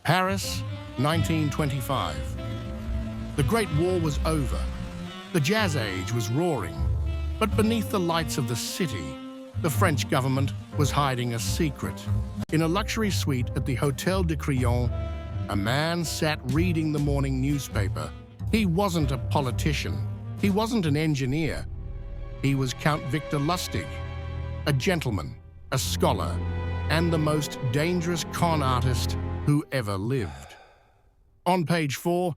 Paris, 1925. The Great War was over. The Jazz Age was roaring. But beneath the lights of the city, the French government was hiding a secret. In a luxury suite at the Hôtel de Crillon, a man sat reading the morning newspaper. He wasn't a politician. He wasn't an engineer. He was Count Victor Lustig, a gentleman, a scholar, and the most dangerous con artist who ever lived. On page 4,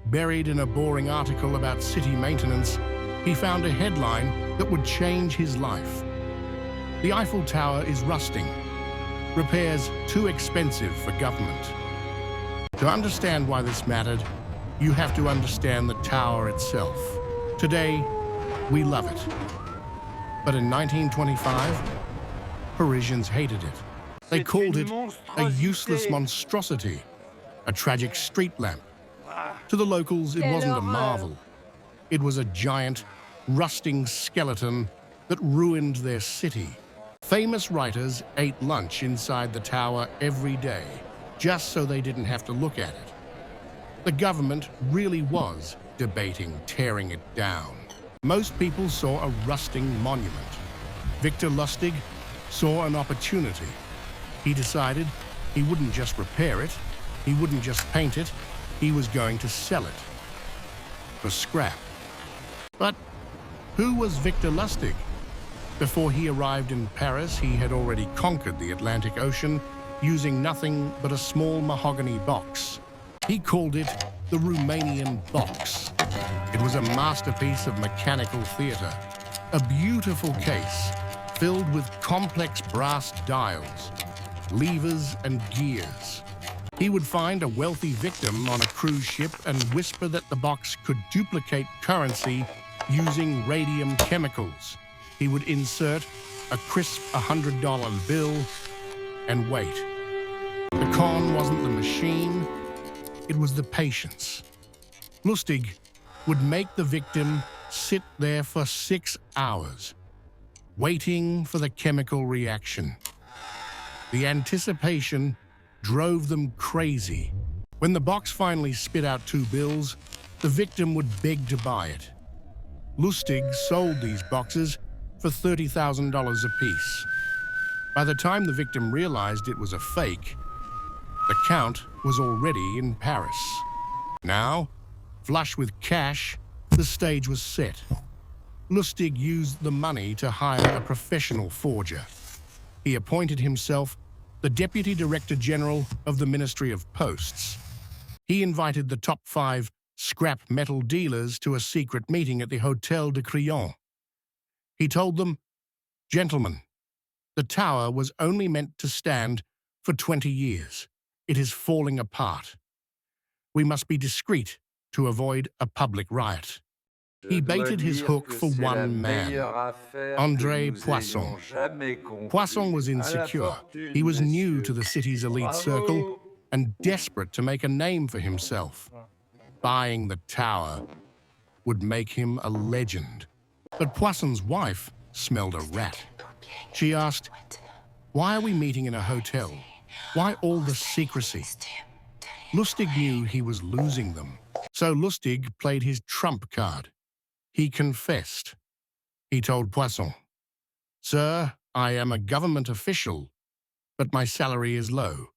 buried in a boring article about city maintenance, he found a headline that would change his life. The Eiffel Tower is rusting. Repairs too expensive for government. To understand why this mattered, you have to understand the tower itself. Today, we love it. But in 1925, Parisians hated it. They called it a useless monstrosity, a tragic street lamp. To the locals, it wasn't a marvel. It was a giant, rusting skeleton that ruined their city. Famous writers ate lunch inside the tower every day, just so they didn't have to look at it. The government really was debating tearing it down. Most people saw a rusting monument. Victor Lustig saw an opportunity. He decided he wouldn't just repair it, he wouldn't just paint it, he was going to sell it for scrap. But who was Victor Lustig? Before he arrived in Paris, he had already conquered the Atlantic Ocean using nothing but a small mahogany box. He called it the Rumanian Box. It was a masterpiece of mechanical theater, a beautiful case filled with complex brass dials, levers and gears. He would find a wealthy victim on a cruise ship and whisper that the box could duplicate currency using radium chemicals. He would insert a crisp $100 bill and wait. The con wasn't the machine, it was the patience. Lustig would make the victim sit there for 6 hours, waiting for the chemical reaction. The anticipation drove them crazy. When the box finally spit out 2 bills, the victim would beg to buy it. Lustig sold these boxes for $30,000 apiece. By the time the victim realized it was a fake, the Count was already in Paris. Now, flush with cash, the stage was set. Lustig used the money to hire a professional forger. He appointed himself the Deputy Director General of the Ministry of Posts. He invited the top 5 scrap metal dealers to a secret meeting at the Hôtel de Crillon. He told them, "Gentlemen, the tower was only meant to stand for 20 years. It is falling apart. We must be discreet to avoid a public riot." He baited his hook for one man, André Poisson. Poisson was insecure. He was new to the city's elite circle and desperate to make a name for himself. Buying the tower would make him a legend. But Poisson's wife smelled a rat. She asked, "Why are we meeting in a hotel? Why all the secrecy?" Lustig knew he was losing them. So Lustig played his trump card. He confessed. He told Poisson, "Sir, I am a government official, but my salary is low.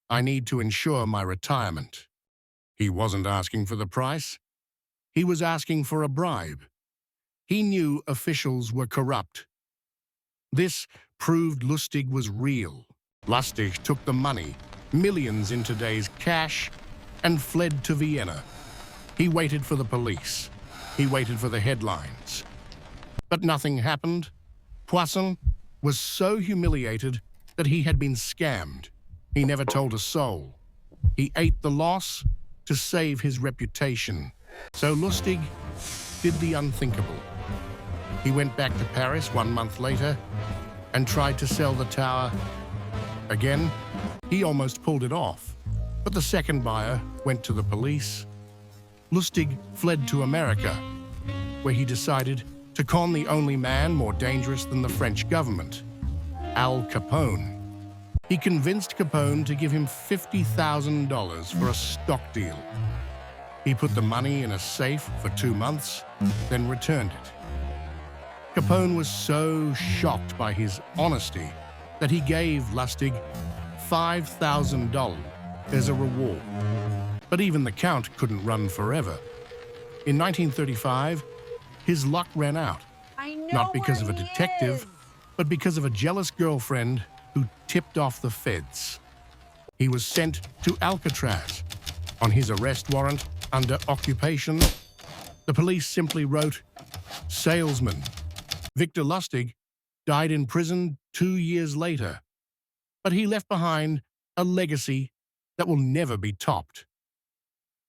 I need to ensure my retirement." He wasn't asking for the price. He was asking for a bribe. He knew officials were corrupt. This proved Lustig was real. Lustig took the money, millions in today's cash, and fled to Vienna. He waited for the police. He waited for the headlines. But nothing happened. Poisson was so humiliated that he had been scammed. He never told a soul. He ate the loss to save his reputation. So Lustig did the unthinkable. He went back to Paris 1 month later and tried to sell the tower. Again, he almost pulled it off, but the second buyer went to the police. Lustig fled to America, where he decided to con the only man more dangerous than the French government, Al Capone. He convinced Capone to give him $50,000 for a stock deal. He put the money in a safe for 2 months, then returned it. Capone was so shocked by his honesty that he gave Lustig $5,000 as a reward. But even the Count couldn't run forever. In 1935, his luck ran out, not because of a detective, but because of a jealous girlfriend who tipped off the feds. He was sent to Alcatraz. On his arrest warrant, under occupation, the police simply wrote, "Salesman." Victor Lustig died in prison 2 years later, but he left behind a legacy that will never be topped.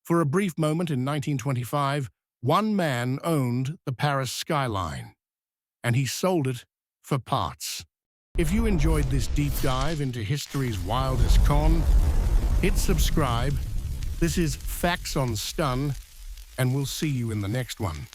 For a brief moment in 1925, one man owned the Paris skyline, and he sold it for parts. If you enjoyed this deep dive into history's wildest con, hit subscribe. This is Facts on Stun, and we'll see you in the next one.